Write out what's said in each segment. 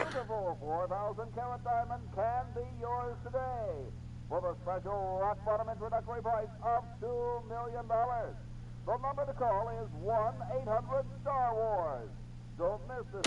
beautiful 4,000 carat diamond can be yours today for the special rock bottom introductory price of $2 million. The number to call is 1-800-STAR-WARS. Don't miss this.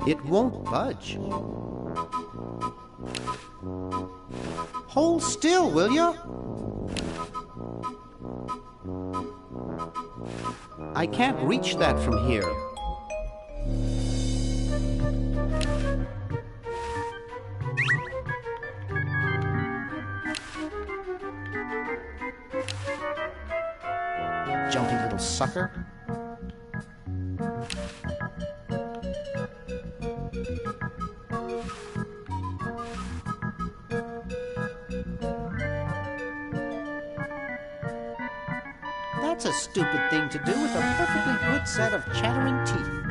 It won't budge. Hold still, will you? I can't reach that from here. Jumpy little sucker. That's a stupid thing to do with a perfectly good set of chattering teeth.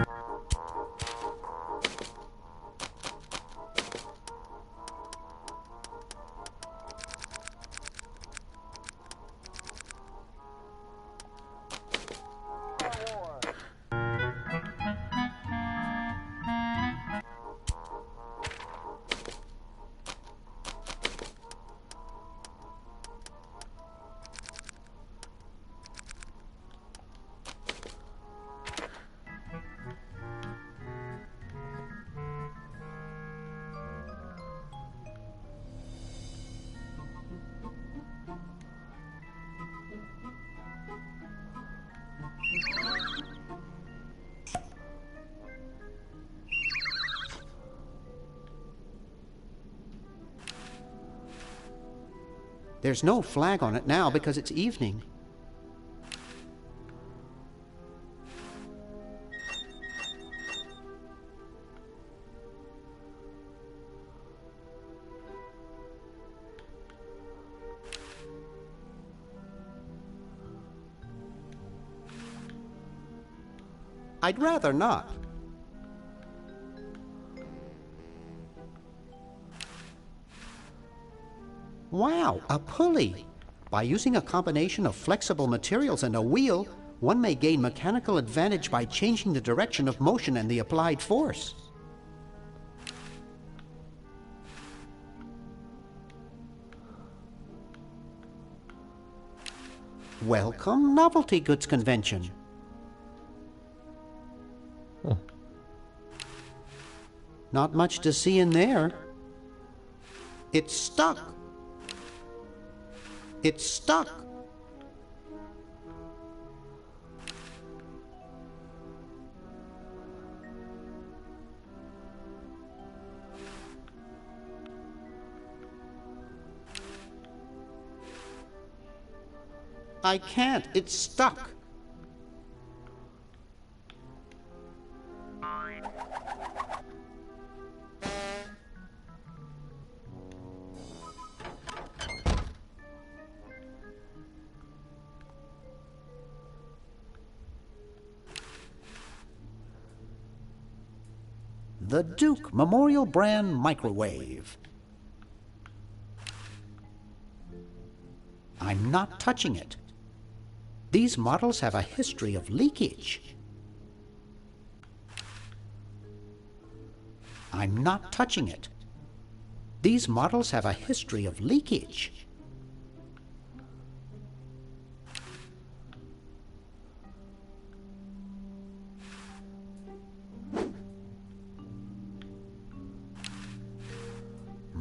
There's no flag on it now because it's evening. I'd rather not. Wow, a pulley! By using a combination of flexible materials and a wheel, one may gain mechanical advantage by changing the direction of motion and the applied force. Welcome, Novelty Goods Convention. Huh. Not much to see in there. It's stuck. It's stuck. I can't. It's stuck. The Duke Memorial Brand Microwave. I'm not touching it. These models have a history of leakage. I'm not touching it. These models have a history of leakage.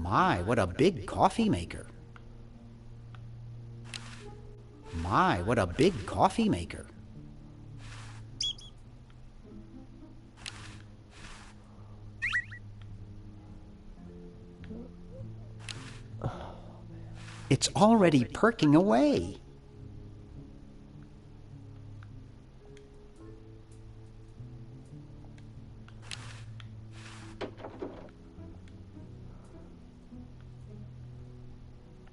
My, what a big coffee maker. My, what a big coffee maker. It's already perking away.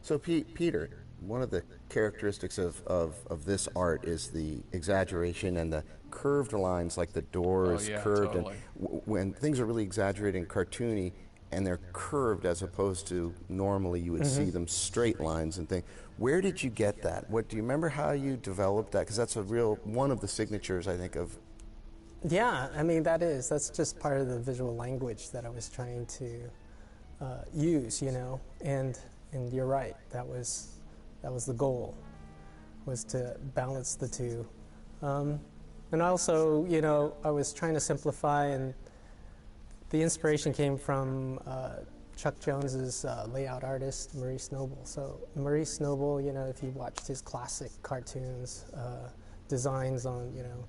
So, Peter, one of the characteristics of this art is the exaggeration and the curved lines, like the door is curved. Totally. And when things are really exaggerated and cartoony, and they're curved as opposed to normally you would see them straight lines and things. Where did you get that? Do you remember how you developed that? Because that's one of the signatures, I think, of... Yeah, I mean, that's just part of the visual language that I was trying to use, you know, and you're right, that was the goal, was to balance the two. And also, you know, I was trying to simplify, and the inspiration came from Chuck Jones's layout artist, Maurice Noble. So Maurice Noble, you know, if you watched his classic cartoons, designs on, you know,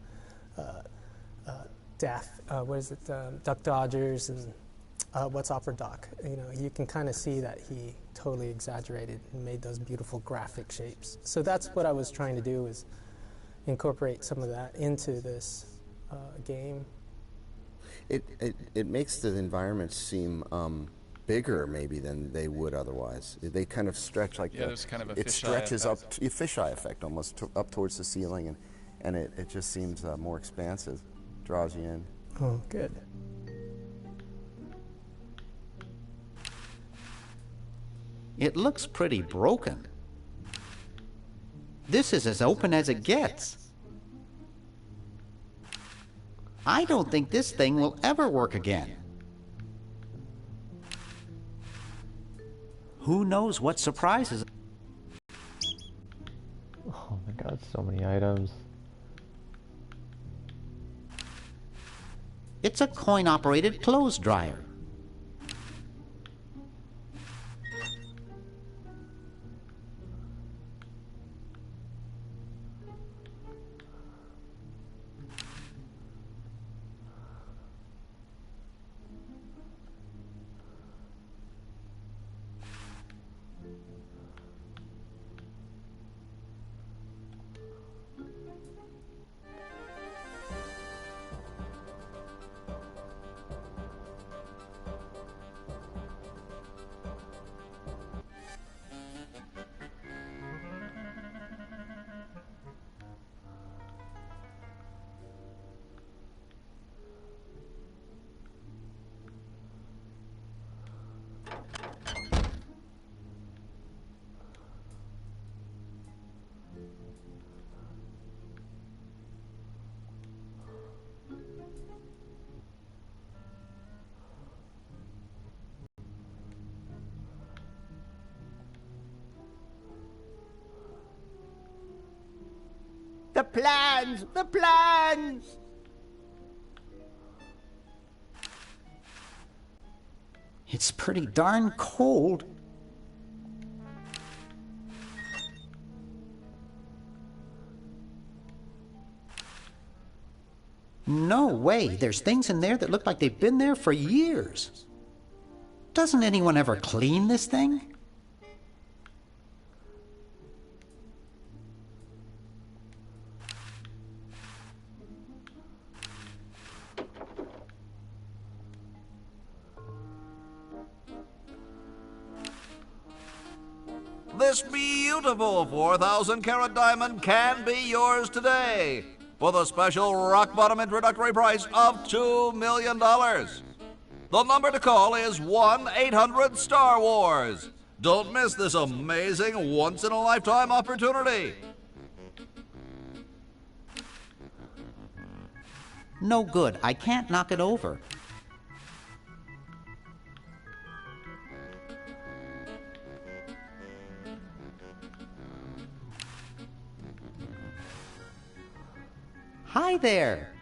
Duck Dodgers and What's Opera Doc, you know, you can kind of see that he totally exaggerated and made those beautiful graphic shapes. So that's what I was trying to do, is incorporate some of that into this game. It makes the environments seem bigger maybe than they would otherwise. They kind of stretch like there's kind of a it fisheye stretches effect. up, a fisheye effect almost up towards the ceiling, and it just seems more expansive, draws you in. Oh, good. It looks pretty broken. This is as open as it gets. I don't think this thing will ever work again. Who knows what surprises? Oh my god, so many items. It's a coin-operated clothes dryer. The plans! The plans! It's pretty darn cold. No way. There's things in there that look like they've been there for years. Doesn't anyone ever clean this thing? This beautiful 4,000-carat diamond can be yours today for the special rock-bottom introductory price of $2 million. The number to call is 1-800-STAR-WARS. Don't miss this amazing once-in-a-lifetime opportunity. No good. I can't knock it over. Hi there.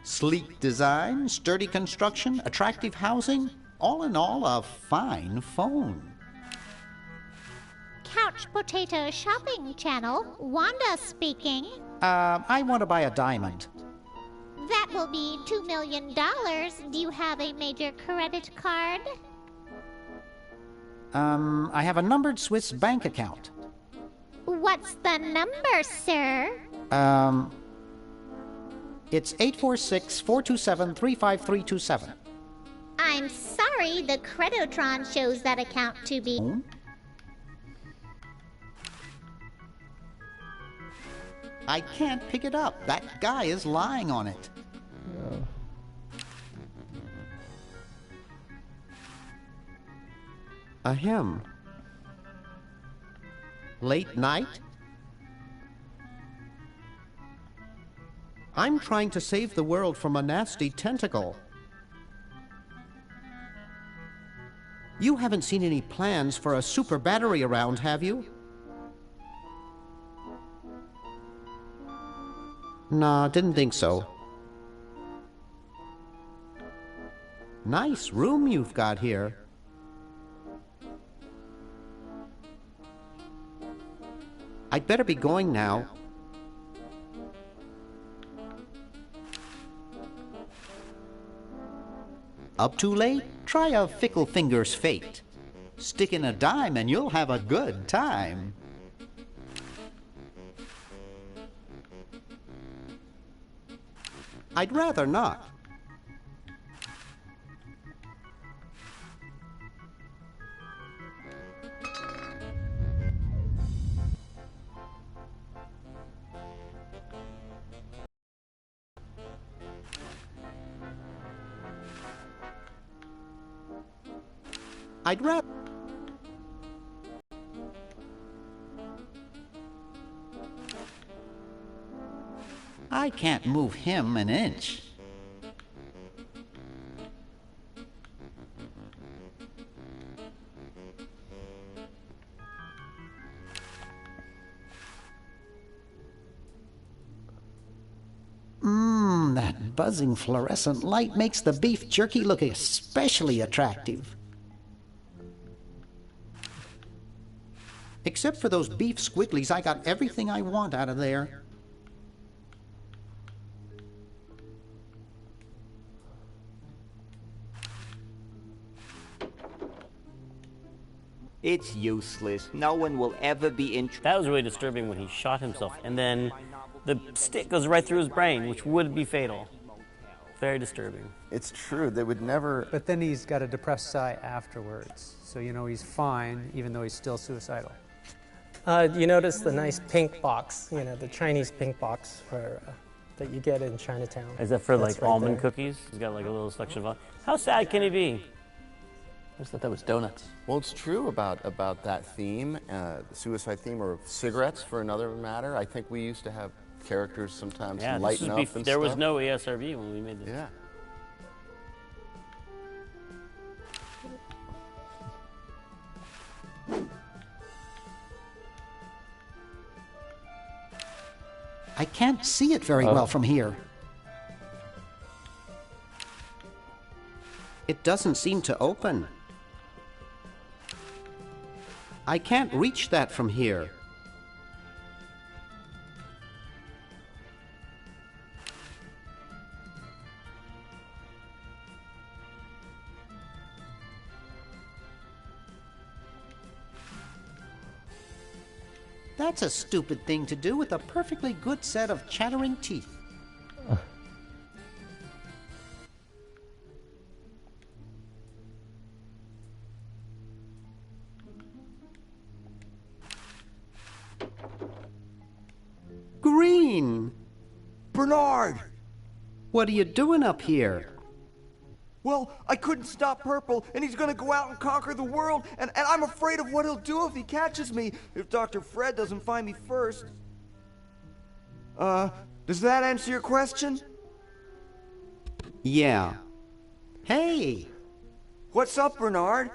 Sleek design, sturdy construction, attractive housing. All in all, a fine phone. Couch Potato Shopping Channel, Wanda speaking. I want to buy a diamond. That will be $2 million. Do you have a major credit card? I have a numbered Swiss bank account. What's the number, sir? It's 846-427-35327. I'm sorry, the Credotron shows that account to be... I can't pick it up. That guy is lying on it. Ahem. Late night? I'm trying to save the world from a nasty tentacle. You haven't seen any plans for a super battery around, have you? Nah, didn't think so. Nice room you've got here. I'd better be going now. Up too late? Try a fickle finger's fate. Stick in a dime and you'll have a good time. I'd rather not. I'd rather... I can't move him an inch. That buzzing fluorescent light makes the beef jerky look especially attractive. Except for those beef squigglies, I got everything I want out of there. It's useless. No one will ever be interested. That was really disturbing when he shot himself, and then the stick goes right through his brain, which would be fatal. Very disturbing. It's true. They would never... But then he's got a depressed sigh afterwards. So, you know, he's fine, even though he's still suicidal. You notice the nice pink box, you know, the Chinese pink box for, that you get in Chinatown. Is that for That's like right almond there. cookies? He's got like a little selection of... How sad can he be? I just thought that was donuts. Well, it's true about that theme, the suicide theme, or cigarettes for another matter. I think we used to have characters sometimes Yeah, lighten up and there stuff. was no ESRB when we made this. Yeah. I can't see it very well from here. It doesn't seem to open. I can't reach that from here. That's a stupid thing to do with a perfectly good set of chattering teeth. Green! Bernard! What are you doing up here? Well, I couldn't stop Purple, and he's gonna go out and conquer the world, and I'm afraid of what he'll do if he catches me, if Dr. Fred doesn't find me first. Does that answer your question? Yeah. Hey! What's up, Bernard?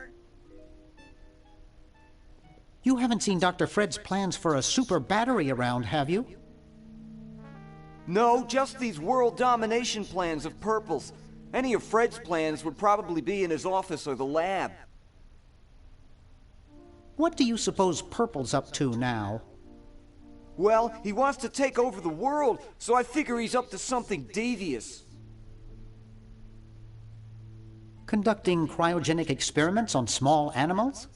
You haven't seen Dr. Fred's plans for a super battery around, have you? No, just these world domination plans of Purple's. Any of Fred's plans would probably be in his office or the lab. What do you suppose Purple's up to now? Well, he wants to take over the world, so I figure he's up to something devious. Conducting cryogenic experiments on small animals?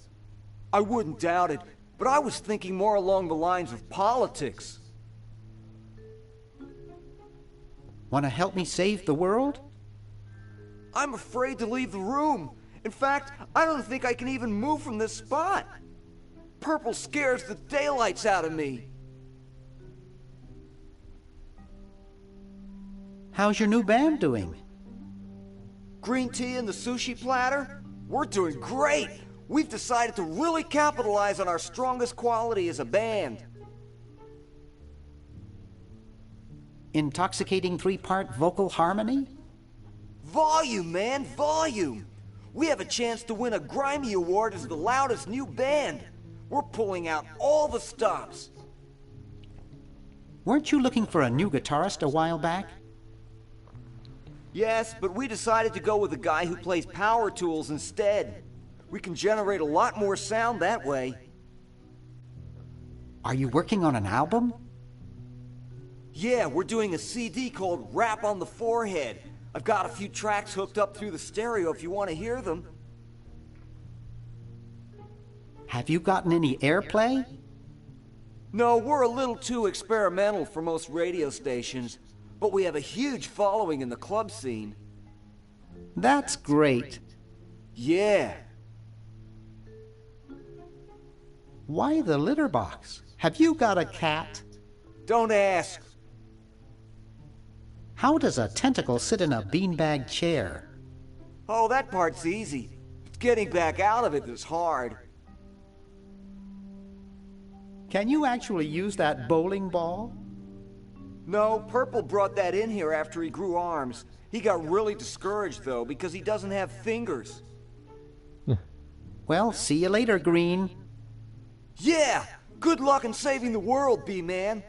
I wouldn't doubt it, but I was thinking more along the lines of politics. Want to help me save the world? I'm afraid to leave the room. In fact, I don't think I can even move from this spot. Purple scares the daylights out of me. How's your new band doing? Green tea and the sushi platter? We're doing great! We've decided to really capitalize on our strongest quality as a band. Intoxicating 3-part vocal harmony? Volume, man, volume! We have a chance to win a Grimy Award as the loudest new band. We're pulling out all the stops. Weren't you looking for a new guitarist a while back? Yes, but we decided to go with a guy who plays power tools instead. We can generate a lot more sound that way. Are you working on an album? Yeah, we're doing a CD called Rap on the Forehead. I've got a few tracks hooked up through the stereo if you want to hear them. Have you gotten any airplay? No, we're a little too experimental for most radio stations, but we have a huge following in the club scene. That's great. Yeah. Why the litter box? Have you got a cat? Don't ask. How does a tentacle sit in a beanbag chair? Oh, that part's easy. It's getting back out of it that's hard. Can you actually use that bowling ball? No, Purple brought that in here after he grew arms. He got really discouraged, though, because he doesn't have fingers. Well, see you later, Green. Yeah! Good luck in saving the world, B-Man.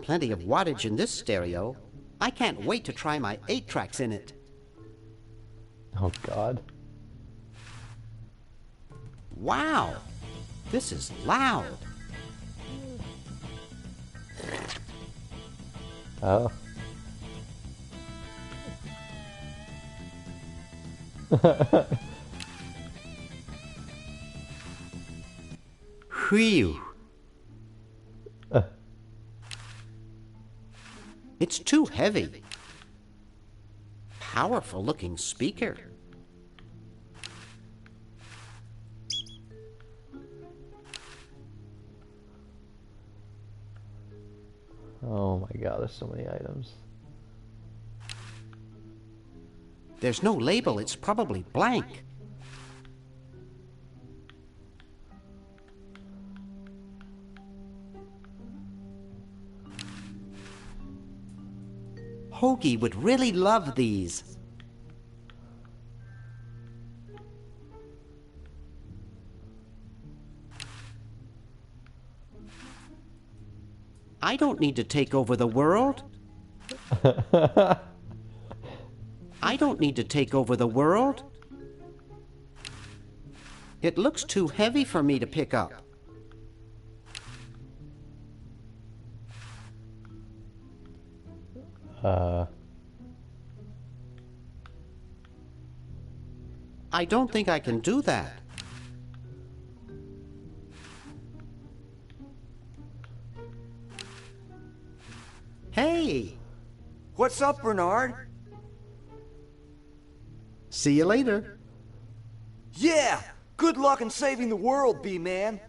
Plenty of wattage in this stereo. I can't wait to try my 8 tracks in it. Oh, God. Wow, this is loud. Oh. Whew. It's too heavy. Powerful looking speaker. Oh my God, there's so many items. There's no label, it's probably blank. Hoagie would really love these. I don't need to take over the world. I don't need to take over the world. It looks too heavy for me to pick up. I don't think I can do that. Hey! What's up, Bernard? See you later. Yeah! Good luck in saving the world, B-Man.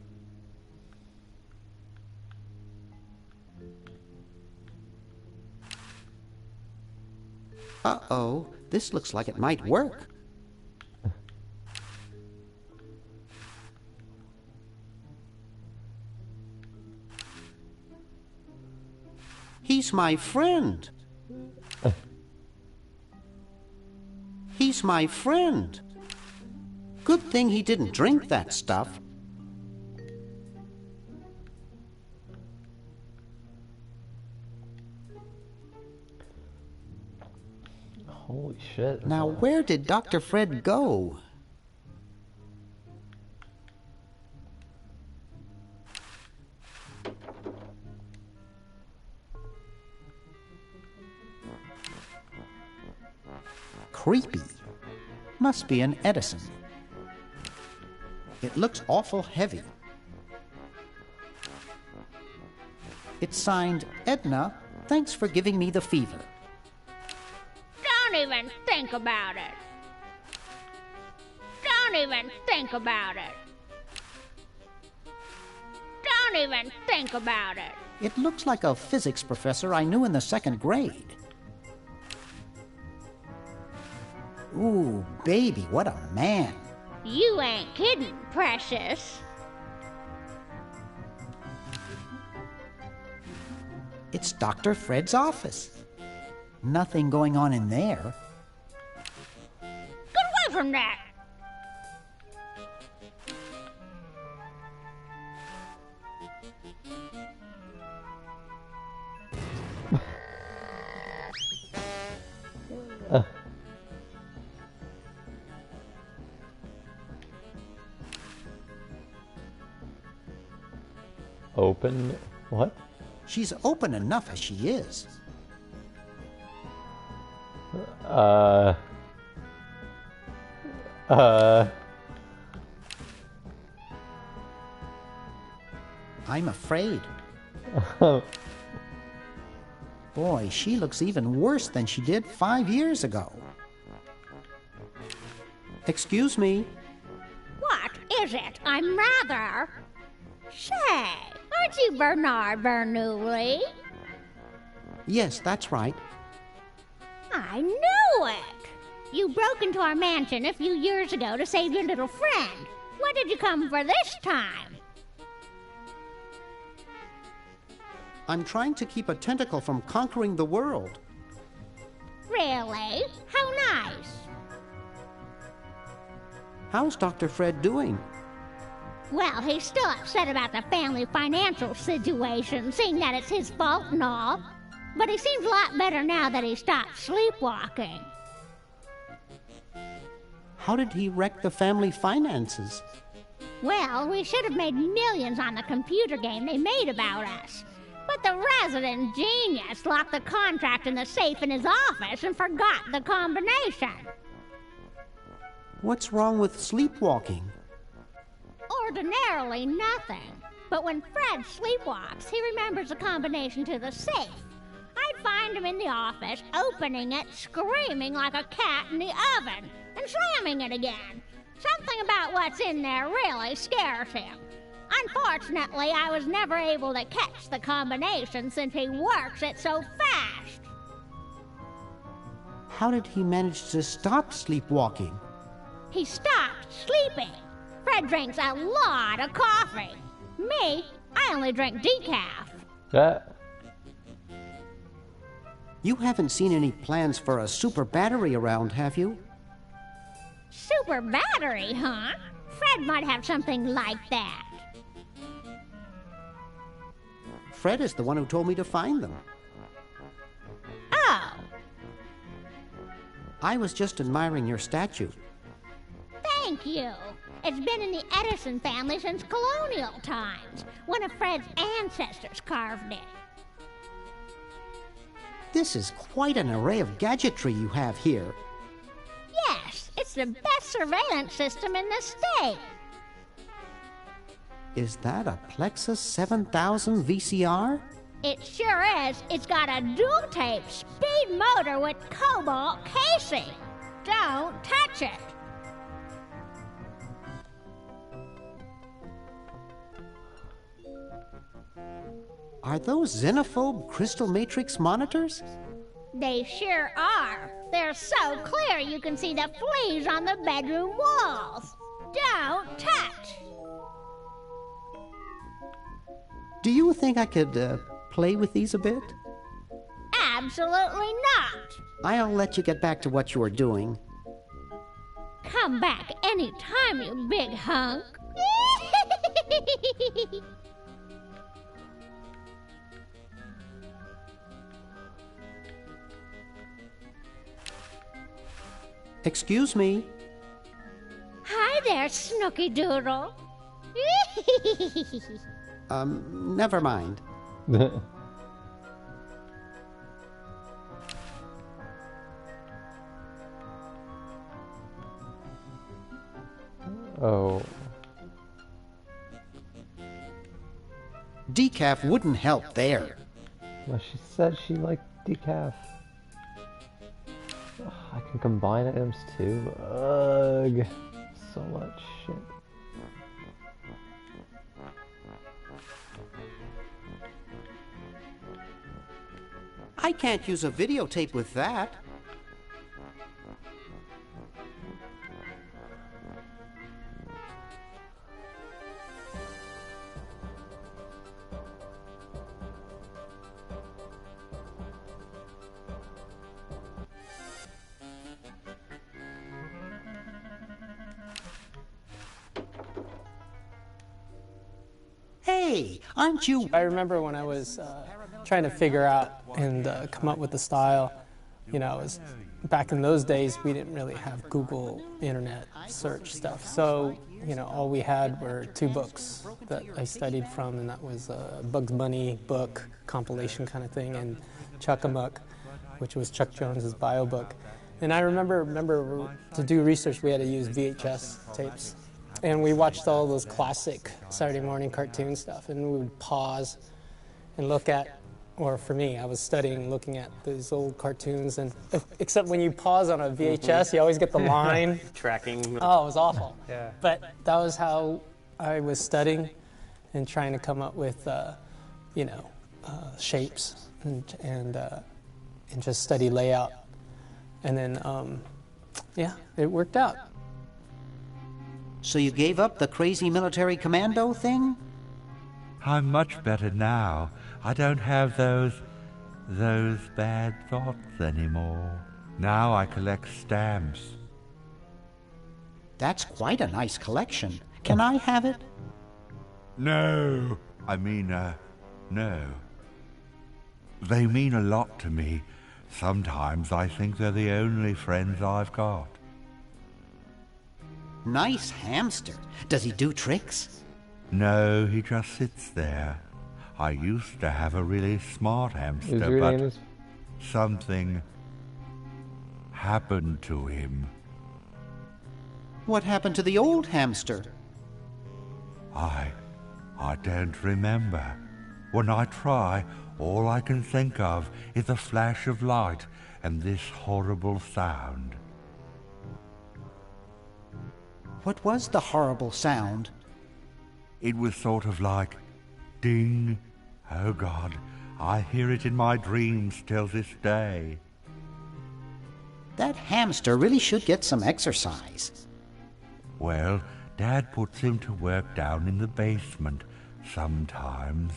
Uh-oh, this looks like it might work. He's my friend. He's my friend. Good thing he didn't drink that stuff. Holy shit. Now, where did Dr. Fred go? Creepy. Must be an Edison. It looks awful heavy. It's signed, Edna, thanks for giving me the fever. Don't even think about it. Don't even think about it. Don't even think about it. It looks like a physics professor I knew in the 2nd grade. Ooh, baby, what a man. You ain't kidding, precious. It's Dr. Fred's office. Nothing going on in there. Get away from that! Open? What? She's open enough as she is. I'm afraid. Boy, she looks even worse than she did 5 years ago. Excuse me. What is it? I'm rather... Say, aren't you Bernard Bernoulli? Yes, that's right. I knew it! You broke into our mansion a few years ago to save your little friend. What did you come for this time? I'm trying to keep a tentacle from conquering the world. Really? How nice. How's Dr. Fred doing? Well, he's still upset about the family financial situation, seeing that it's his fault and all. But he seems a lot better now that he stopped sleepwalking. How did he wreck the family finances? Well, we should have made millions on the computer game they made about us. But the resident genius locked the contract in the safe in his office and forgot the combination. What's wrong with sleepwalking? Ordinarily nothing. But when Fred sleepwalks, he remembers the combination to the safe. I'd find him in the office, opening it, screaming like a cat in the oven, and slamming it again. Something about what's in there really scares him. Unfortunately, I was never able to catch the combination since he works it so fast. How did he manage to stop sleepwalking? He stopped sleeping. Fred drinks a lot of coffee. Me, I only drink decaf. You haven't seen any plans for a super battery around, have you? Super battery, huh? Fred might have something like that. Fred is the one who told me to find them. Oh. I was just admiring your statue. Thank you. It's been in the Edison family since colonial times. One of Fred's ancestors carved it. This is quite an array of gadgetry you have here. Yes, it's the best surveillance system in the state. Is that a Plexus 7000 VCR? It sure is. It's got a dual-tape speed motor with cobalt casing. Don't touch it. Are those xenophobe crystal matrix monitors? They sure are. They're so clear you can see the fleas on the bedroom walls. Don't touch. Do you think I could play with these a bit? Absolutely not. I'll let you get back to what you were doing. Come back anytime, you big hunk. Excuse me. Hi there, Snooky Doodle. Never mind. Oh. Decaf wouldn't help there. Well, she said she liked decaf. Ugh, I can combine items too. Ugh. So much shit. I can't use a videotape with that. Hey, aren't you... I remember when I was trying to figure out and come up with the style, you know, it was, back in those days we didn't really have Google internet search stuff. So, you know, all we had were 2 books that I studied from, and that was a Bugs Bunny book, compilation kind of thing, and Chuck-a-Muck, which was Chuck Jones's bio book. And I remember to do research we had to use VHS tapes. And we watched all those classic Saturday morning cartoon stuff, and we would pause and look at, or for me, I was studying, looking at these old cartoons, and except when you pause on a VHS, you always get the line. Tracking. Oh, it was awful. Yeah. But that was how I was studying and trying to come up with, you know, shapes and just study layout. And then, yeah, it worked out. So you gave up the crazy military commando thing? I'm much better now. I don't have those bad thoughts anymore. Now I collect stamps. That's quite a nice collection. Can I have it? No. I mean, no. They mean a lot to me. Sometimes I think they're the only friends I've got. Nice hamster. Does he do tricks? No, he just sits there. I used to have a really smart hamster, but something happened to him. What happened to the old hamster? I don't remember. When I try, all I can think of is a flash of light and this horrible sound. What was the horrible sound? It was sort of like ding. Oh God, I hear it in my dreams till this day. That hamster really should get some exercise. Well, Dad puts him to work down in the basement sometimes.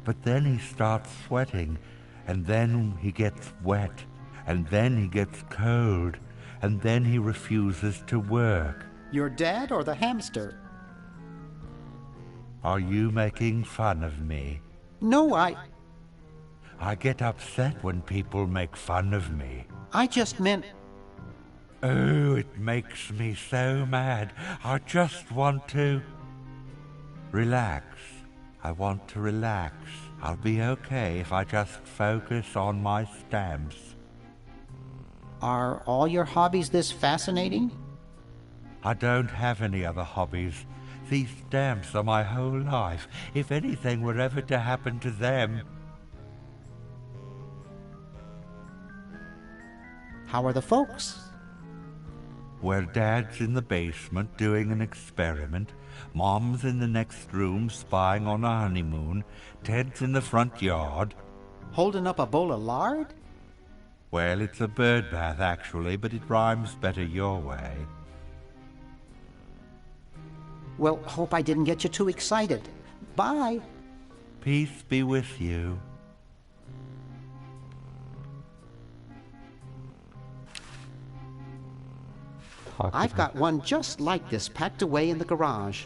But then he starts sweating, and then he gets wet, and then he gets cold, and then he refuses to work. Your dad or the hamster? Are you making fun of me? No, I get upset when people make fun of me. I just meant... Oh, it makes me so mad. I just want to... relax. I want to relax. I'll be okay if I just focus on my stamps. Are all your hobbies this fascinating? I don't have any other hobbies. These stamps are my whole life. If anything were ever to happen to them... How are the folks? Well, Dad's in the basement doing an experiment. Mom's in the next room spying on a honeymoon. Ted's in the front yard. Holding up a bowl of lard? Well, it's a bird bath, actually, but it rhymes better your way. Well, hope I didn't get you too excited. Bye. Peace be with you. I've got one just like this packed away in the garage.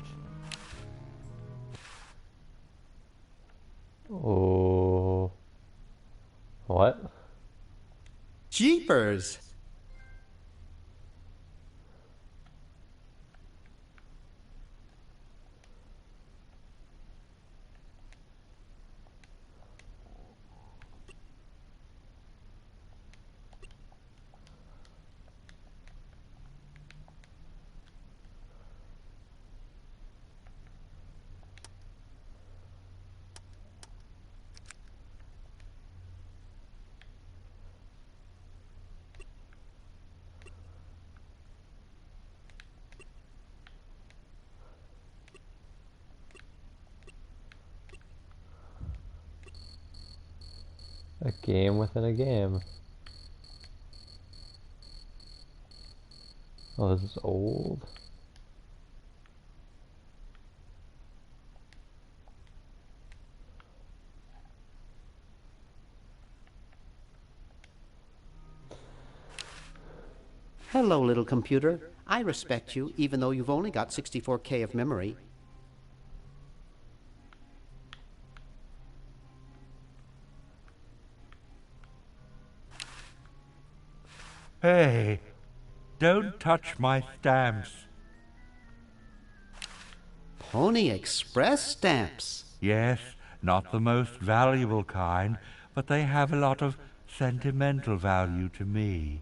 Oh. What? Jeepers! A game within a game. Oh, this is old. Hello, little computer. I respect you, even though you've only got 64K of memory. Hey, don't touch my stamps. Pony Express stamps. Yes, not the most valuable kind, but they have a lot of sentimental value to me.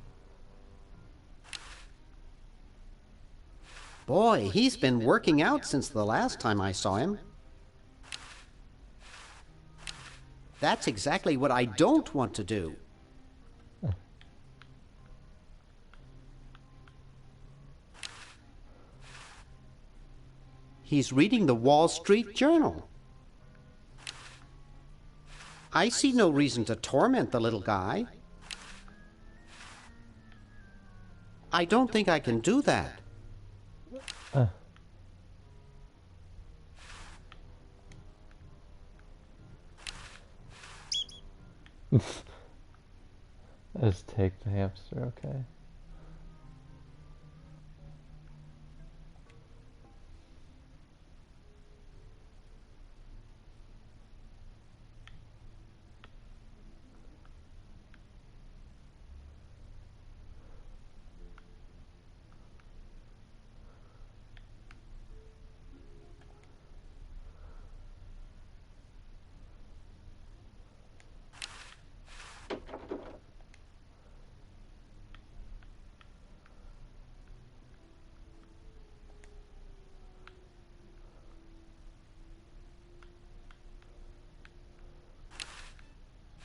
Boy, he's been working out since the last time I saw him. That's exactly what I don't want to do. He's reading the Wall Street Journal. I see no reason to torment the little guy. I don't think I can do that. Let's take the hamster, okay.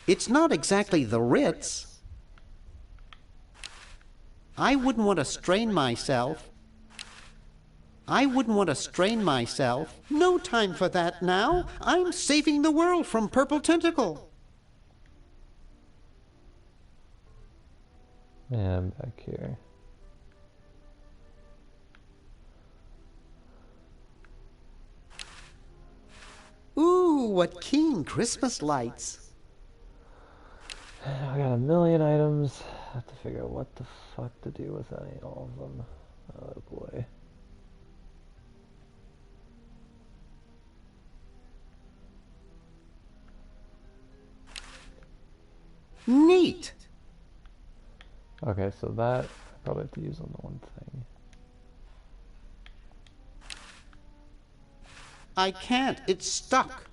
It's not exactly the Ritz. I wouldn't want to strain myself. No time for that now. I'm saving the world from Purple Tentacle. Yeah, I'm back here. Ooh, what keen Christmas lights. I got a million items. I have to figure out what the fuck to do with all of them. Oh boy. Neat. Okay, so that I probably have to use on the one thing. I can't. It's stuck.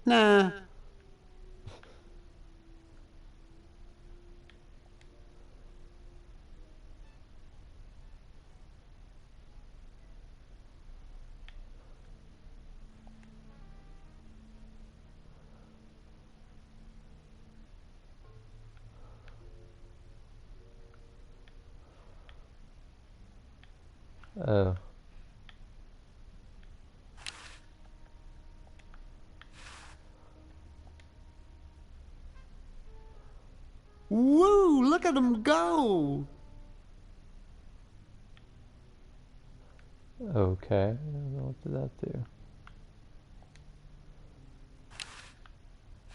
Nah. Oh. Woo, look at him go. Okay, I don't know what did that do.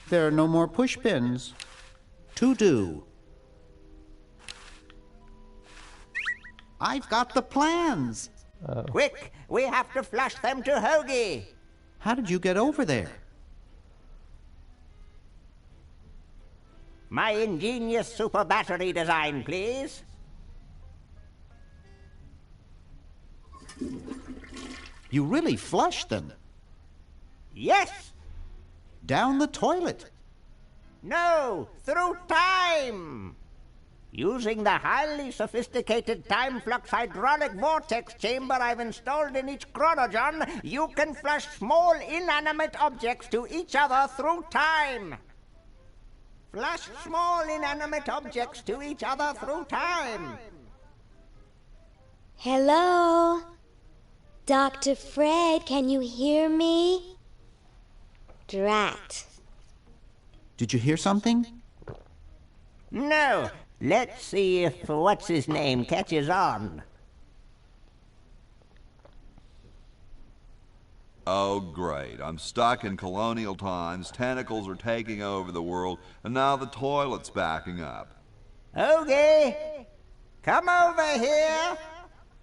There are no more push pins. To do. I've got the plans. Oh. Quick, we have to flush them to Hoagie. How did you get over there? My ingenious super battery design, please. You really flushed them. Yes. Down the toilet. No, through time. Using the highly sophisticated time flux hydraulic vortex chamber I've installed in each chronogen, you can flush small inanimate objects to each other through time. Flush small inanimate objects to each other through time. Hello? Dr. Fred, can you hear me? Drat. Did you hear something? No. Let's see if what's-his-name catches on. Oh, great. I'm stuck in colonial times, tentacles are taking over the world, and now the toilet's backing up. Okay. Come over here.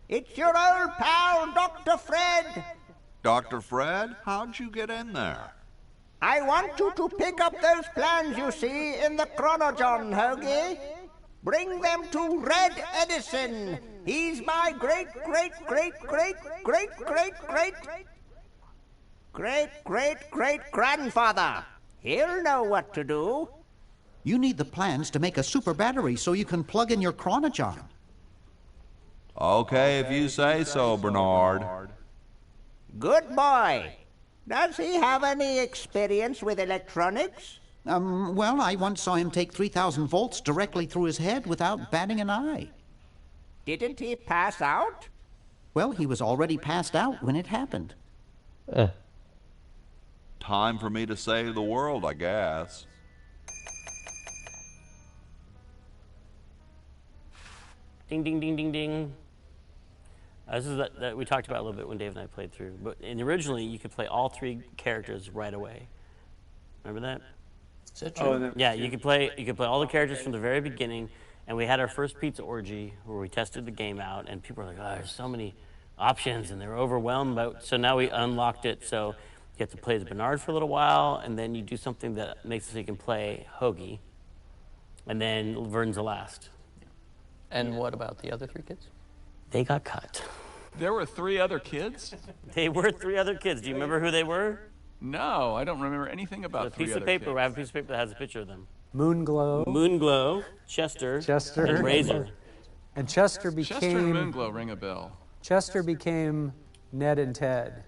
It's your old pal, Dr. Fred. Dr. Fred, how'd you get in there? I want you to pick up those plans you see in the chronogen, Hoagie. Bring them to Red Edison. He's my great-great-great-great-great-great-great-great-grandfather. He'll know what to do. You need the plans to make a super battery so you can plug in your chronogen. Okay, if you say so, Bernard. Good boy. Does he have any experience with electronics? Well, I once saw him take 3,000 volts directly through his head without batting an eye. Didn't he pass out? Well, he was already passed out when it happened. Time for me to save the world, I guess. Ding, ding, ding, ding, ding. This is that we talked about a little bit when Dave and I played through. But originally, you could play all three characters right away. Remember that? Is that true? Yeah, you could play all the characters from the very beginning. And we had our first pizza orgy where we tested the game out, and people were like, "Oh, there's so many options," and they were overwhelmed. So now we unlocked it. So you have to play as Bernard for a little while, and then you do something that makes it so you can play Hoagie, and then Vern's the last. And what about the other three kids? They got cut. There were 3 other kids? They were 3 other kids. Do you remember who they were? No, I don't remember anything about A 3 piece other of paper. kids. I have a piece of paper that has a picture of them. Moonglow, Chester, and Razor. And Chester became... Chester and Moonglow ring a bell. Chester became Ned and Ted.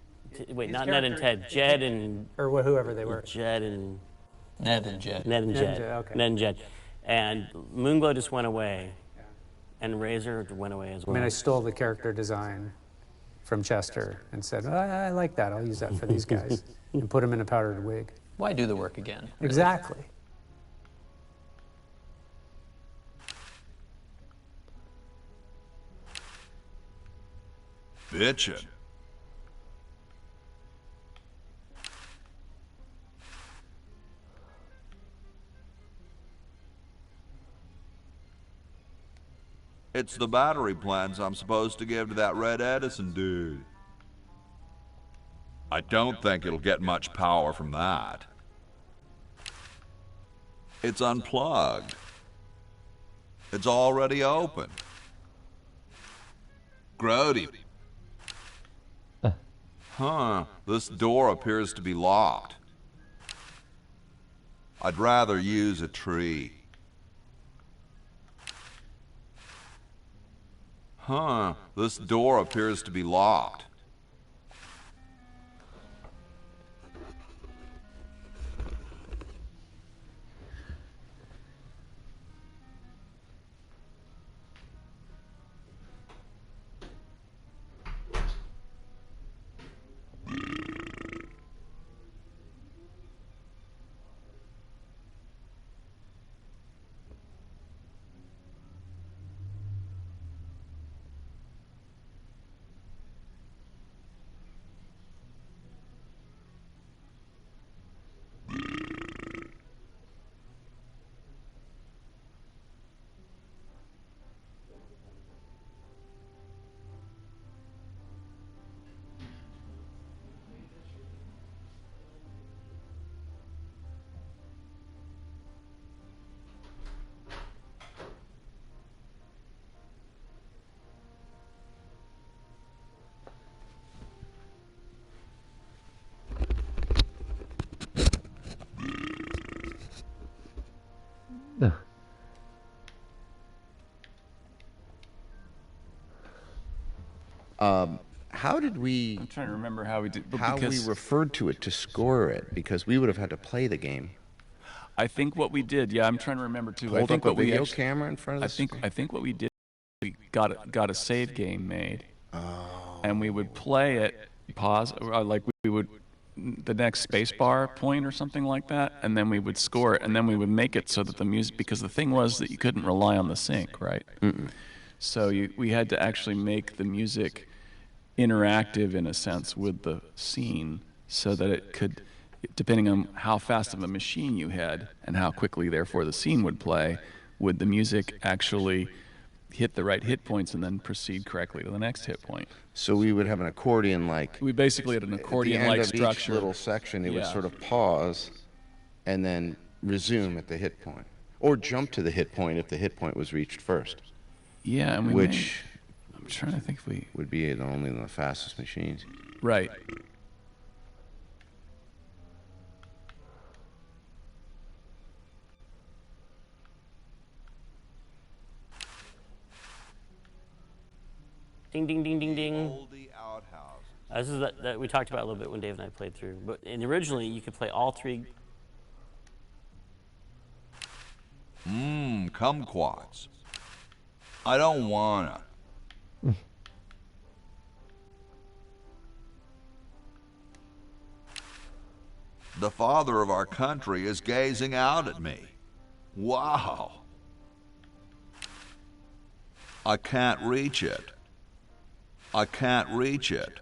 Wait, not Ned and Ted. Jed and... Or whoever they were. Jed and... Ned and Jed. Ned and Jed. Okay. Ned and Jed. And Moonglow just went away. And Razor went away as well. I mean, I stole the character design from Chester and said, I like that. I'll use that for these guys. And put them in a powdered wig. Why do the work again? Really? Exactly. Bitchin'. It's the battery plans I'm supposed to give to that Red Edison dude. I don't think it'll get much power from that. It's unplugged. It's already open. Grody. Huh, this door appears to be locked. I'd rather use a tree. Huh, this door appears to be locked. How did we? I'm trying to remember how we did. How we referred to it to score it, because we would have had to play the game. I think what we did. Yeah, I'm trying to remember too. Hold I think up a what we video actually, camera in front of the screen? I think what we did. We got a save game made, and we would play it, pause, like we would the next space bar point or something like that, and then we would score it, and then we would make it so that the music, because the thing was that you couldn't rely on the sync, right? So we had to actually make the music interactive in a sense with the scene, so that it could, depending on how fast of a machine you had and how quickly therefore the scene would play, would the music actually hit the right hit points and then proceed correctly to the next hit point. So we would have an accordion like. We basically had an accordion-like structure. At the end of each little section, it would sort of pause and then resume at the hit point, or jump to the hit point if the hit point was reached first. Yeah, and which I'm trying to think if we would be only the fastest machines. Right. Ding, ding, ding, ding, ding. This is that we talked about a little bit when Dave and I played through. But originally, you could play all three. Kumquats. I don't wanna. The father of our country is gazing out at me. Wow. I can't reach it. I can't reach it.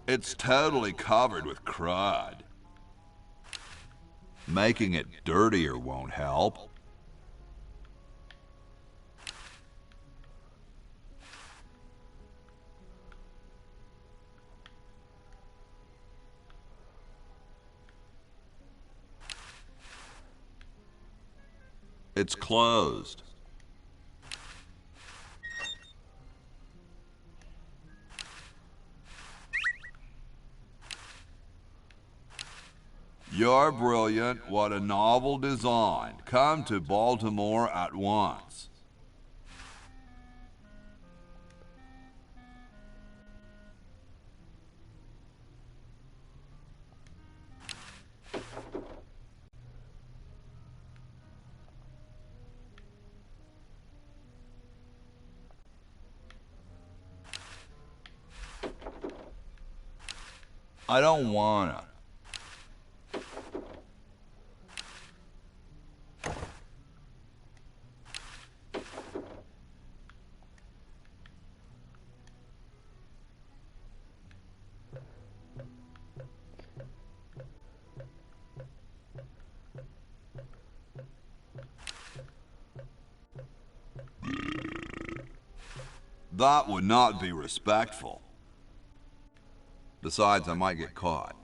It's totally covered with crud. Making it dirtier won't help. It's closed. You're brilliant. What a novel design. Come to Baltimore at once. I don't wanna. That would not be respectful. Besides, I might get caught.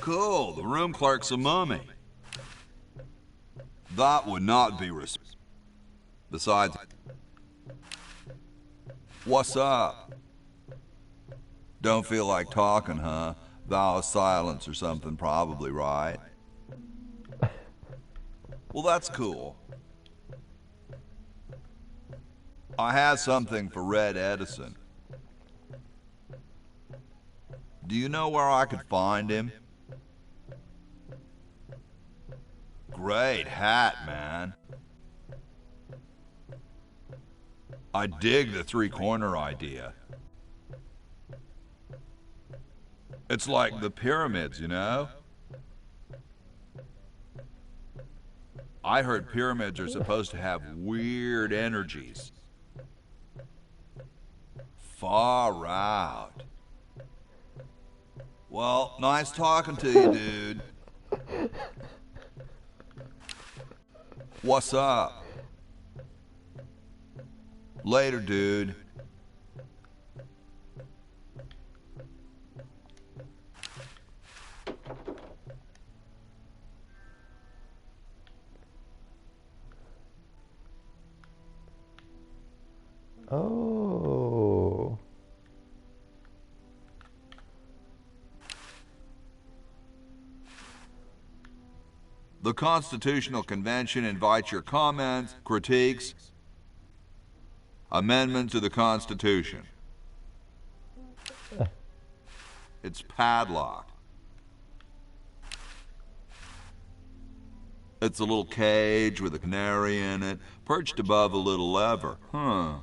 Cool, the room clerk's a mummy. That would not be respectful. Besides, what's up? Don't feel like talking, huh? Vow of silence or something, probably, right? Well, that's cool. I have something for Red Edison. Do you know where I could find him? Great hat, man. I dig the three-corner idea. It's like the pyramids, you know? I heard pyramids are supposed to have weird energies. Far out. Well, nice talking to you, dude. What's up? Later, dude. The Constitutional Convention invites your comments, critiques, amendments to the Constitution. It's padlocked. It's a little cage with a canary in it, perched above a little lever. Huh.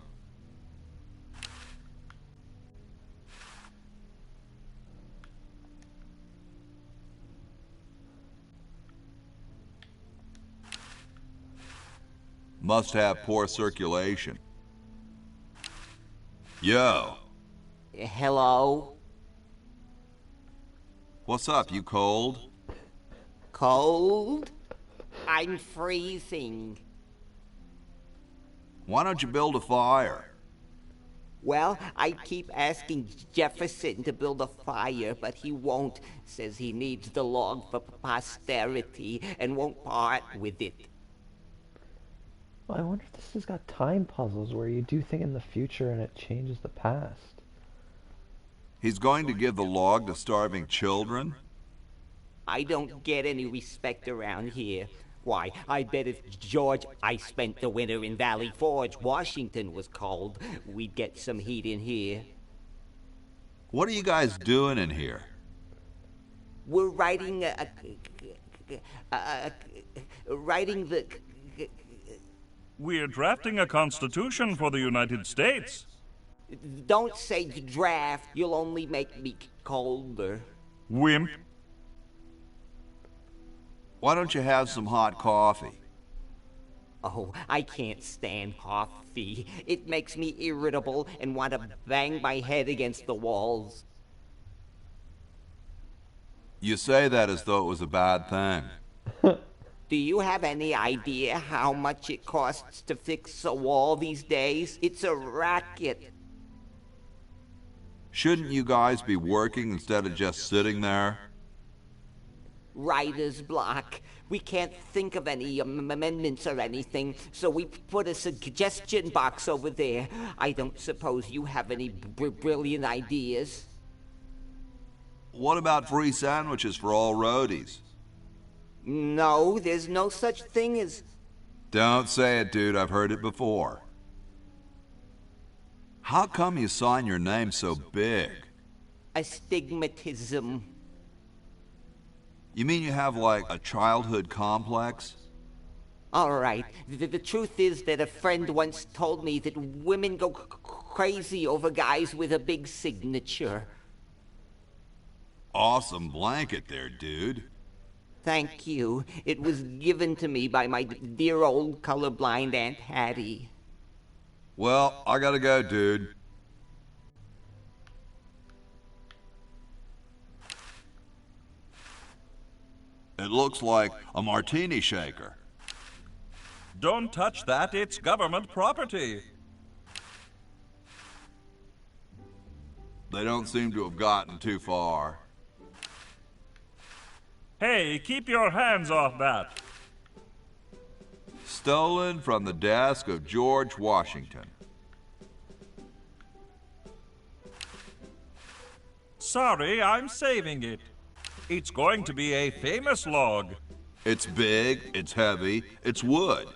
Must have poor circulation. Yo. Hello? What's up, you cold? Cold? I'm freezing. Why don't you build a fire? Well, I keep asking Jefferson to build a fire, but he won't. Says he needs the log for posterity and won't part with it. Well, I wonder if this has got time puzzles where you do things in the future and it changes the past. He's going to give the log to starving children? I don't get any respect around here. Why, I bet if George I spent the winter in Valley Forge, Washington was cold, we'd get some heat in here. What are you guys doing in here? We're writing We're drafting a constitution for the United States. Don't say draft, you'll only make me colder. Wimp. Why don't you have some hot coffee? Oh, I can't stand coffee. It makes me irritable and want to bang my head against the walls. You say that as though it was a bad thing. Do you have any idea how much it costs to fix a wall these days? It's a racket. Shouldn't you guys be working instead of just sitting there? Writer's block. We can't think of any amendments or anything, so we put a suggestion box over there. I don't suppose you have any brilliant ideas? What about free sandwiches for all roadies? No, there's no such thing as... Don't say it, dude. I've heard it before. How come you sign your name so big? Astigmatism. You mean you have, like, a childhood complex? All right. The truth is that a friend once told me that women go crazy over guys with a big signature. Awesome blanket there, dude. Thank you. It was given to me by my dear old colorblind Aunt Hattie. Well, I gotta go, dude. It looks like a martini shaker. Don't touch that, it's government property. They don't seem to have gotten too far. Hey, keep your hands off that. Stolen from the desk of George Washington. Sorry, I'm saving it. It's going to be a famous log. It's big, it's heavy, it's wood.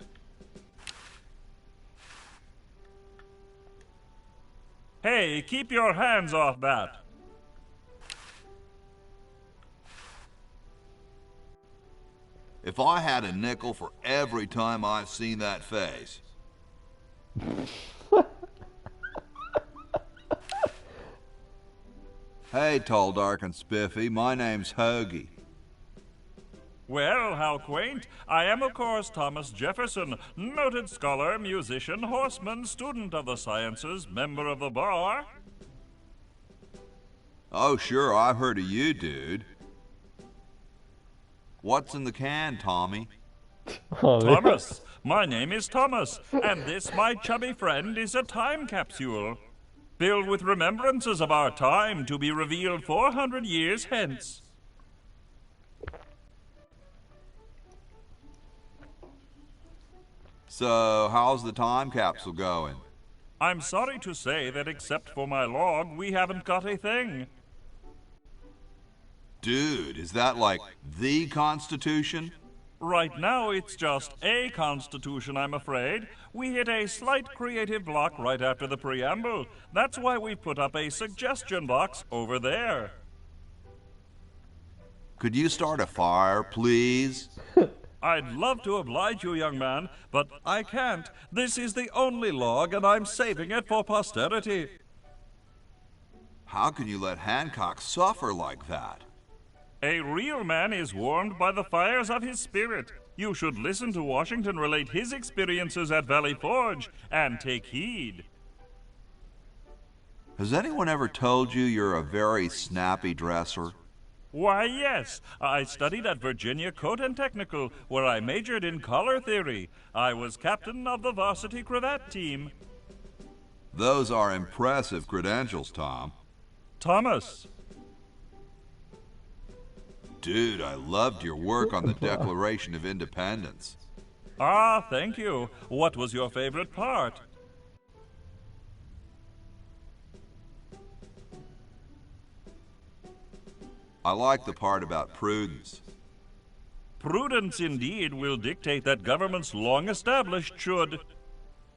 Hey, keep your hands off that. If I had a nickel for every time I've seen that face. Hey, tall, dark, and spiffy, my name's Hoagie. Well, how quaint. I am, of course, Thomas Jefferson, noted scholar, musician, horseman, student of the sciences, member of the bar. Oh, sure, I've heard of you, dude. What's in the can, Tommy? Thomas. My name is Thomas, and this, my chubby friend, is a time capsule, filled with remembrances of our time to be revealed 400 years hence. So, how's the time capsule going? I'm sorry to say that except for my log, we haven't got a thing. Dude, is that like the Constitution? Right now, it's just a constitution, I'm afraid. We hit a slight creative block right after the preamble. That's why we put up a suggestion box over there. Could you start a fire, please? I'd love to oblige you, young man, but I can't. This is the only log, and I'm saving it for posterity. How can you let Hancock suffer like that? A real man is warmed by the fires of his spirit. You should listen to Washington relate his experiences at Valley Forge and take heed. Has anyone ever told you you're a very snappy dresser? Why, yes. I studied at Virginia Coat and Technical, where I majored in color theory. I was captain of the varsity cravat team. Those are impressive credentials, Tom. Thomas. Dude, I loved your work on the Declaration of Independence. Ah, thank you. What was your favorite part? I like the part about prudence. Prudence, indeed, will dictate that governments long established should.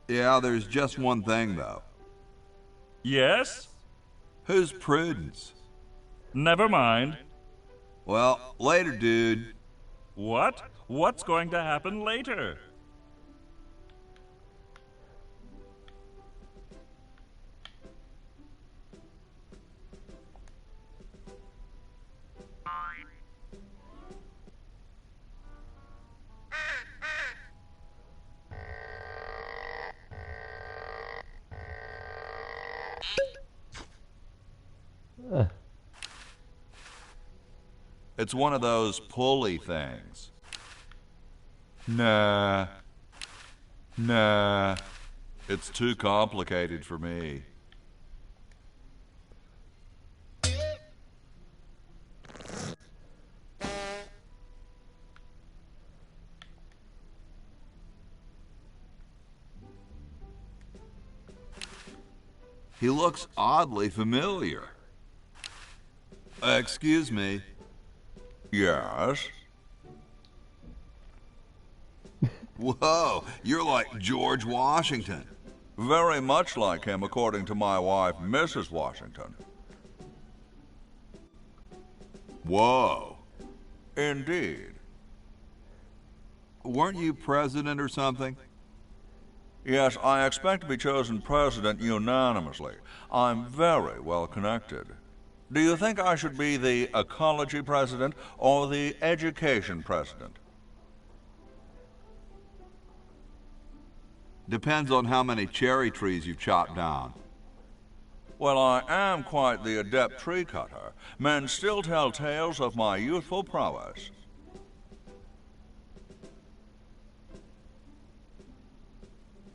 Yeah, there's just one thing, though. Yes? Who's Prudence? Never mind. Well, later, dude. What? What's going to happen later? It's one of those pulley things. Nah. It's too complicated for me. He looks oddly familiar. Excuse me. Yes? Whoa, you're like George Washington. Very much like him, according to my wife, Mrs. Washington. Whoa. Indeed. Weren't you president or something? Yes, I expect to be chosen president unanimously. I'm very well connected. Do you think I should be the ecology president or the education president? Depends on how many cherry trees you've chopped down. Well, I am quite the adept tree cutter. Men still tell tales of my youthful prowess.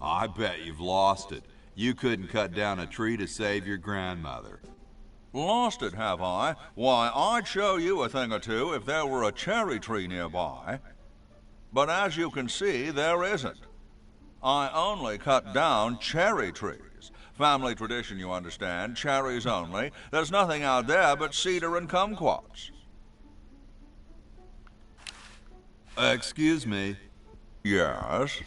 I bet you've lost it. You couldn't cut down a tree to save your grandmother. Lost it, have I? Why, I'd show you a thing or two if there were a cherry tree nearby. But as you can see, there isn't. I only cut down cherry trees. Family tradition, you understand. Cherries only. There's nothing out there but cedar and kumquats. Excuse me. Yes?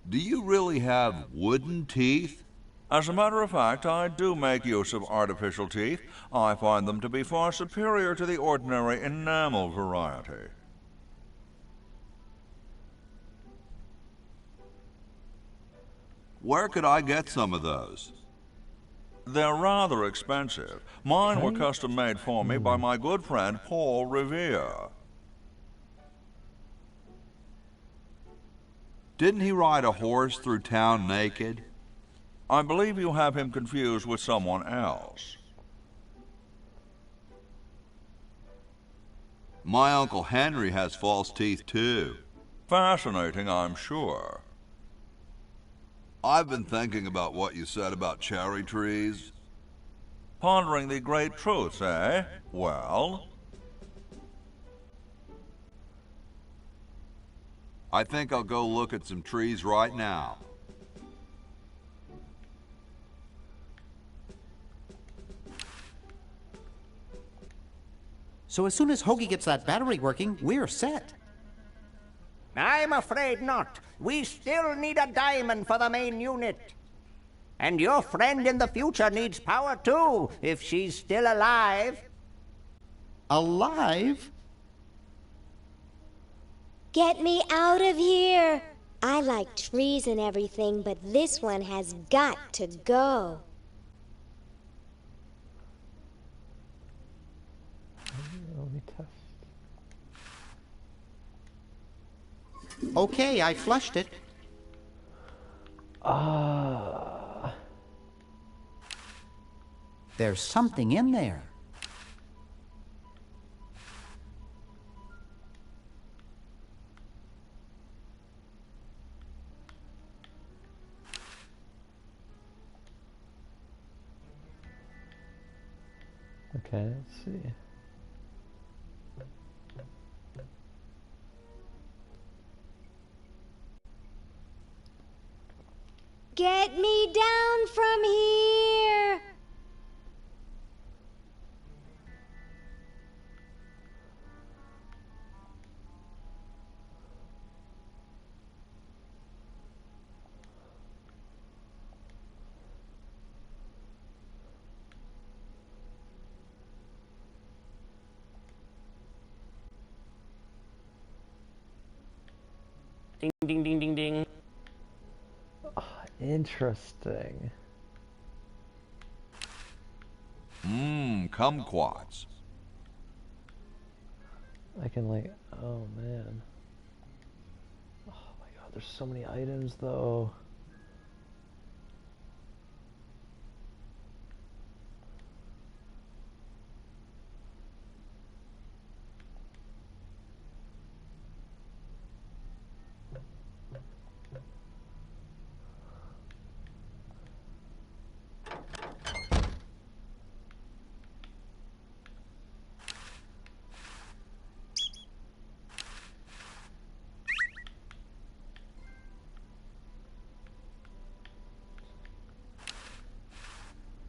Do you really have wooden teeth? As a matter of fact, I do make use of artificial teeth. I find them to be far superior to the ordinary enamel variety. Where could I get some of those? They're rather expensive. Mine were custom made for me by my good friend Paul Revere. Didn't he ride a horse through town naked? I believe you have him confused with someone else. My Uncle Henry has false teeth, too. Fascinating, I'm sure. I've been thinking about what you said about cherry trees. Pondering the great truths, eh? Well? I think I'll go look at some trees right now. So as soon as Hoagie gets that battery working, we're set. I'm afraid not. We still need a diamond for the main unit. And your friend in the future needs power too, if she's still alive. Alive? Get me out of here! I like trees and everything, but this one has got to go. Let me test. Okay, I flushed it. There's something in there. Okay, let's see. Get me down from here! Ding, ding, ding, ding, ding. Interesting. Kumquats. I can like, oh man. Oh my god, there's so many items though.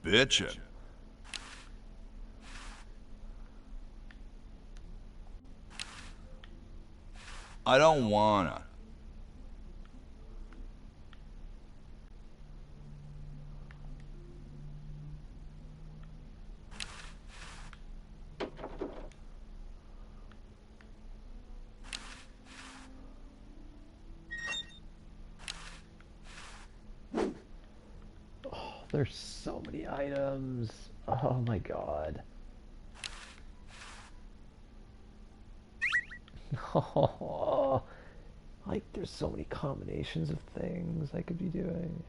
Bitchin'. I don't wanna. There's so many items. Oh my god. Oh, like there's so many combinations of things I could be doing.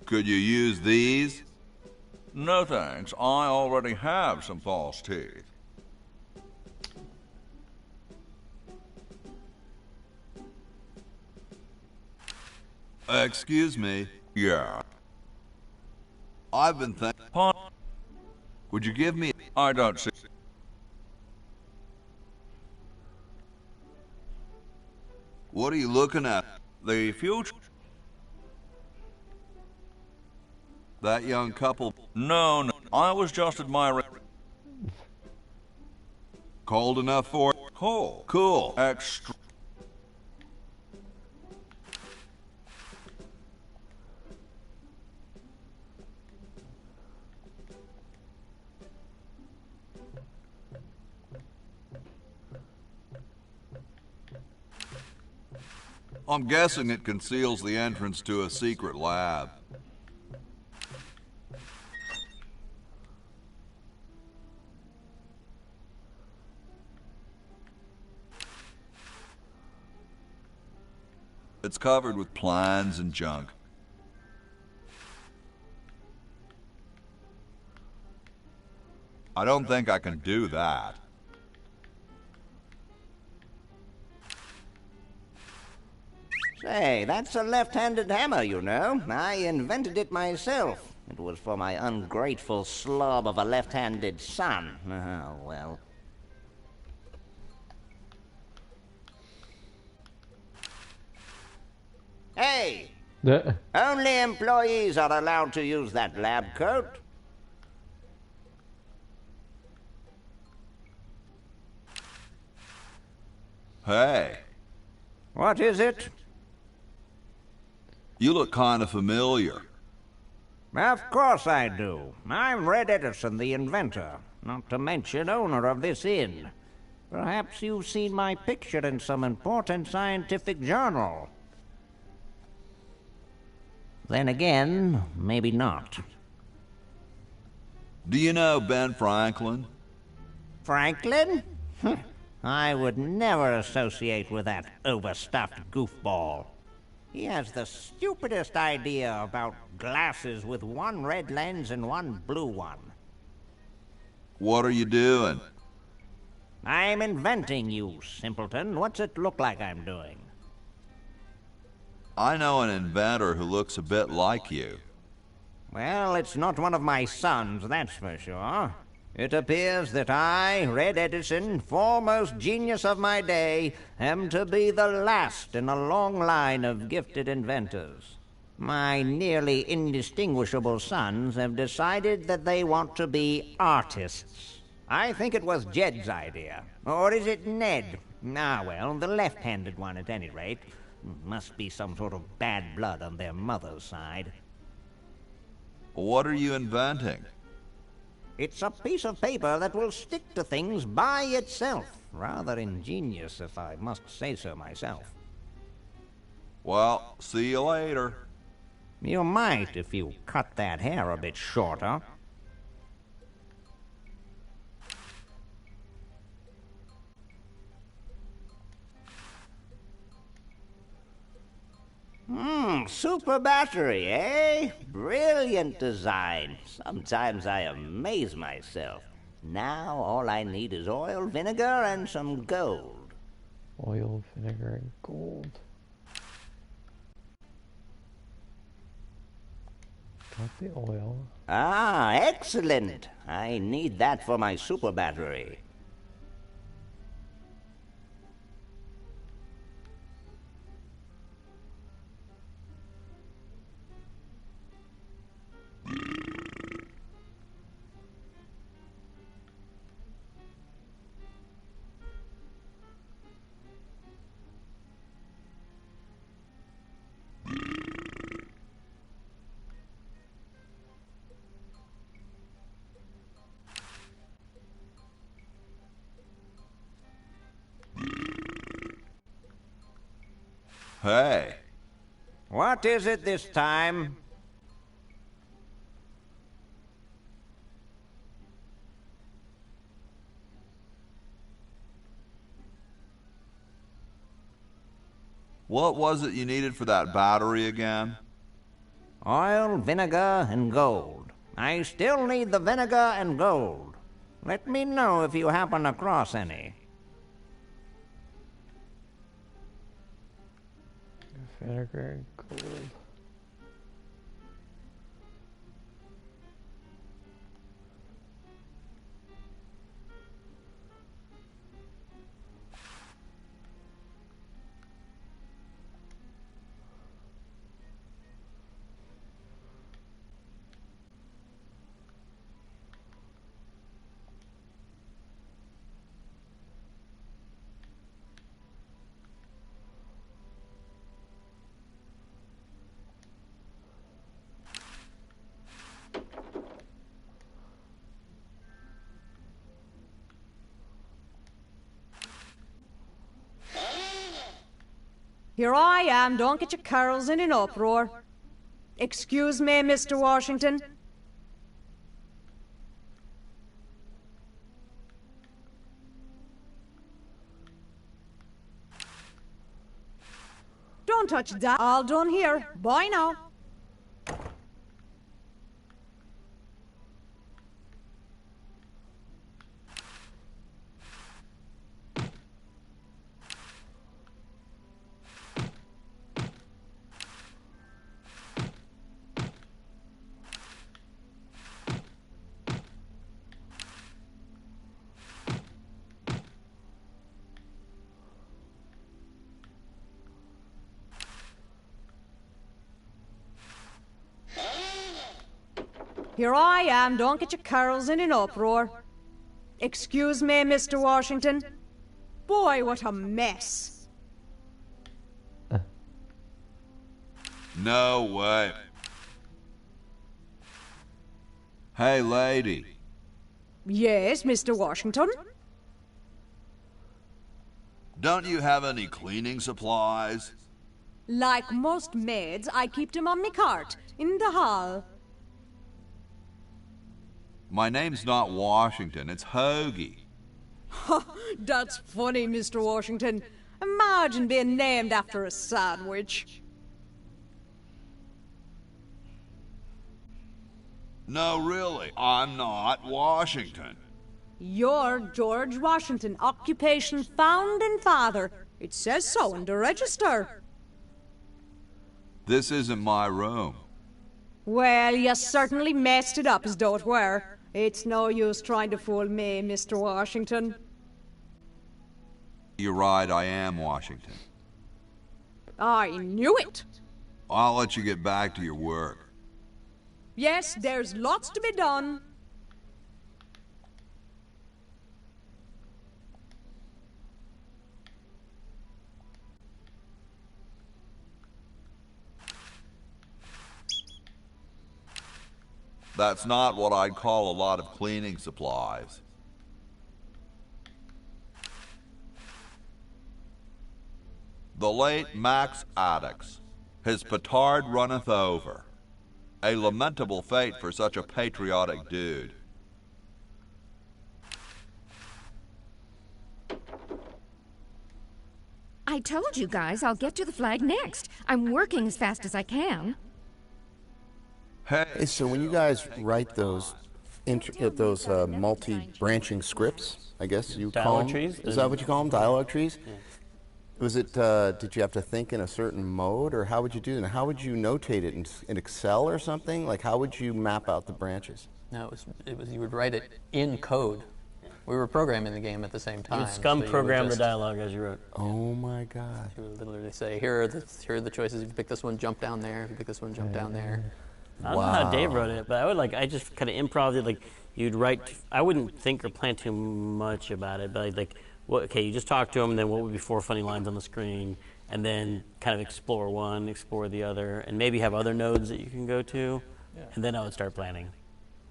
Could you use these? No thanks, I already have some false teeth. Excuse me? Yeah. I've been thinking... Would you give me... I don't see... What are you looking at? The future? That young couple... No, I was just admiring... Cold enough for... Cool. Cool. Extra... I'm guessing it conceals the entrance to a secret lab. It's covered with plans and junk. I don't think I can do that. Say, that's a left-handed hammer, you know. I invented it myself. It was for my ungrateful slob of a left-handed son. Oh, well. Hey! Only employees are allowed to use that lab coat. Hey. What is it? You look kind of familiar. Of course I do. I'm Red Edison, the inventor, not to mention owner of this inn. Perhaps you've seen my picture in some important scientific journal. Then again, maybe not. Do you know Ben Franklin? Franklin? I would never associate with that overstuffed goofball. He has the stupidest idea about glasses with one red lens and one blue one. What are you doing? I'm inventing, you simpleton. What's it look like I'm doing? I know an inventor who looks a bit like you. Well, it's not one of my sons, that's for sure. It appears that I, Red Edison, foremost genius of my day, am to be the last in a long line of gifted inventors. My nearly indistinguishable sons have decided that they want to be artists. I think it was Jed's idea. Or is it Ned? Ah, well, the left-handed one at any rate. Must be some sort of bad blood on their mother's side. What are you inventing? It's a piece of paper that will stick to things by itself. Rather ingenious, if I must say so myself. Well, see you later. You might if you cut that hair a bit shorter. Super battery, eh? Brilliant design. Sometimes I amaze myself. Now all I need is oil, vinegar, and some gold. Oil, vinegar, and gold. Got the oil. Ah, excellent. I need that for my super battery. Hey. What is it this time? What was it you needed for that battery again? Oil, vinegar, and gold. I still need the vinegar and gold. Let me know if you happen across any. Vinegar and gold. Here I am, don't get your curls in an uproar. Excuse me, Mr. Washington. Don't touch that. All done here. Bye now. here I am, don't get your curls in an uproar. Excuse me, Mr. Washington. Boy, what a mess. No way. Hey, lady. Yes, Mr. Washington? Don't you have any cleaning supplies? Like most maids, I keep them on me cart, in the hall. My name's not Washington, it's Hoagie. That's funny, Mr. Washington. Imagine being named after a sandwich. No, really, I'm not Washington. You're George Washington, occupation founding father. It says so in the register. This isn't my room. Well, you certainly messed it up as though it were. It's no use trying to fool me, Mr. Washington. You're right, I am Washington. I knew it. I'll let you get back to your work. Yes, there's lots to be done. That's not what I'd call a lot of cleaning supplies. The late Max Addix, his petard runneth over. A lamentable fate for such a patriotic dude. I told you guys I'll get to the flag next. I'm working as fast as I can. Hey, so when you guys write those multi-branching scripts, I guess you call them? Dialogue trees? Is that what you call them? Dialogue trees? Yeah. Was it, did you have to think in a certain mode, or how would you do it? And how would you notate it in Excel or something? Like, how would you map out the branches? No, it was you would write it in code. We were programming the game at the same time. You scum program the dialogue as you wrote. Oh my God. You would literally say, here are the choices. If you pick this one, jump down there. If you pick this one, jump down there. I don't know how Dave wrote it, but I just kind of improv it. Like, you'd write, I wouldn't think or plan too much about it, but okay, you just talk to him, and then what would be 4 funny lines on the screen, and then kind of explore one, explore the other, and maybe have other nodes that you can go to, and then I would start planning.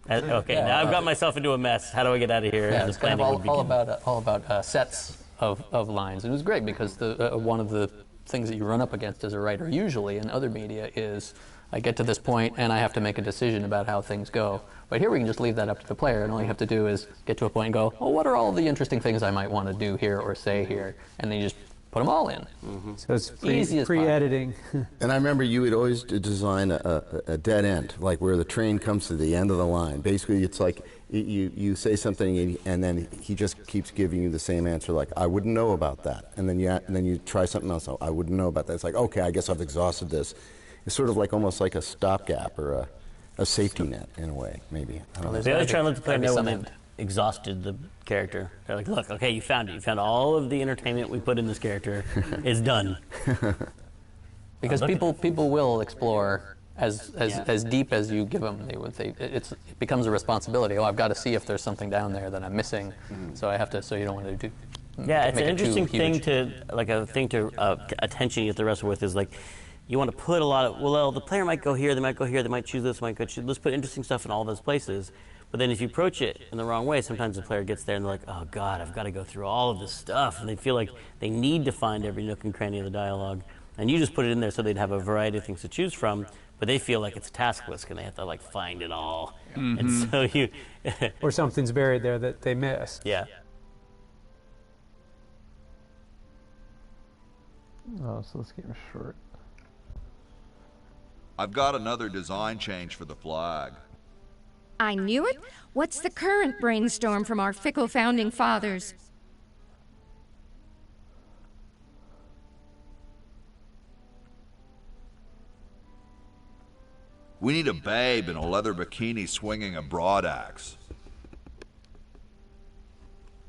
Okay, now I've got myself into a mess. How do I get out of here? Yeah, it's kind of all about sets of lines. And it was great because one of the things that you run up against as a writer usually in other media is I get to this point and I have to make a decision about how things go. But here we can just leave that up to the player, and all you have to do is get to a point and go, well, what are all the interesting things I might want to do here or say here? And then you just put them all in. Mm-hmm. So it's pre-editing. And I remember you would always design a dead end, like where the train comes to the end of the line. Basically, it's like you say something and then he just keeps giving you the same answer, like, I wouldn't know about that. And then you try something else, I wouldn't know about that. It's like, okay, I guess I've exhausted this. It's sort of like almost like a stopgap or a safety net in a way, maybe. I don't know. They always try to let the player know when they've exhausted the character. They're like, look, okay, you found it. You found all of the entertainment we put in this character. It's done. Because people will explore as deep as you give them. It becomes a responsibility. Oh, I've got to see if there's something down there that I'm missing. So I have to. So you don't want to do. Yeah, it's an interesting thing to attention you have to wrestle with is like. You want to put a lot of, well, the player might go here, they might go here, they might choose this, might go choose, let's put interesting stuff in all those places. But then if you approach it in the wrong way, sometimes the player gets there and they're like, oh God, I've got to go through all of this stuff. And they feel like they need to find every nook and cranny of the dialogue. And you just put it in there so they'd have a variety of things to choose from, but they feel like it's a task list and they have to find it all. Mm-hmm. And so you... or something's buried there that they missed. Yeah. Oh, so this game is short. I've got another design change for the flag. I knew it. What's the current brainstorm from our fickle founding fathers? We need a babe in a leather bikini swinging a broadaxe.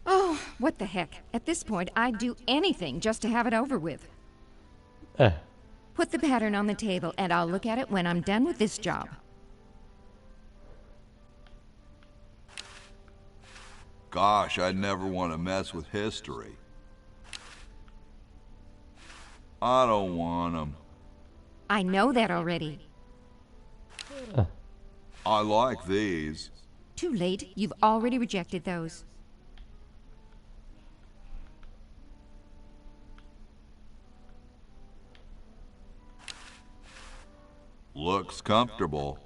Oh, what the heck. At this point, I'd do anything just to have it over with. Put the pattern on the table, and I'll look at it when I'm done with this job. Gosh, I'd never want to mess with history. I don't want them. I know that already. I like these. Too late. You've already rejected those. Looks comfortable.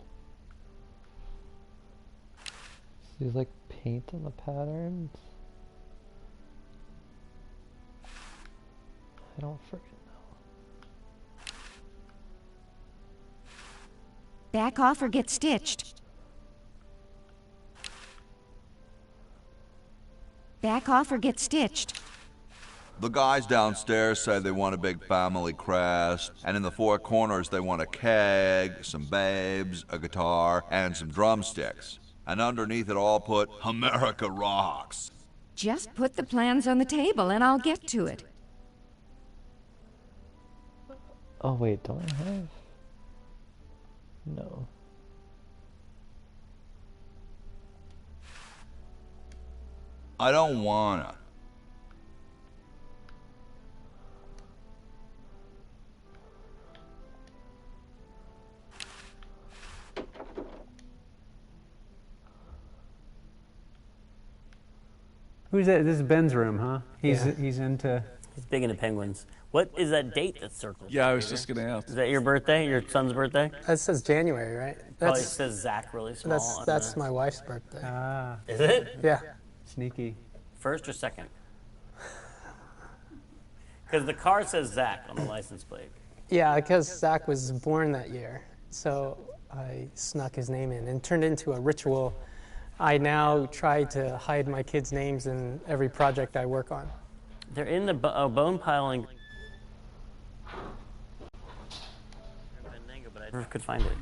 There's like paint on the patterns. I don't freaking know. Back off or get stitched. Back off or get stitched. The guys downstairs say they want a big family crest, and in the four corners they want a keg, some babes, a guitar, and some drumsticks. And underneath it all put, America rocks. Just put the plans on the table and I'll get to it. Oh wait, don't I have? No. I don't wanna. Who's that? This is Ben's room, huh? He's into. He's big into penguins. What is that date that's circled? Yeah, I was just going to ask. Is that your birthday? Your son's birthday? That says January, right? Probably says Zach really small. That's my wife's birthday. Ah. Is it? Yeah. Sneaky. First or second? Because the car says Zach on the license plate. Yeah, because Zach was born that year, so I snuck his name in and turned into a ritual. I now try to hide my kids' names in every project I work on. They're in the bone piling. But I never could find it.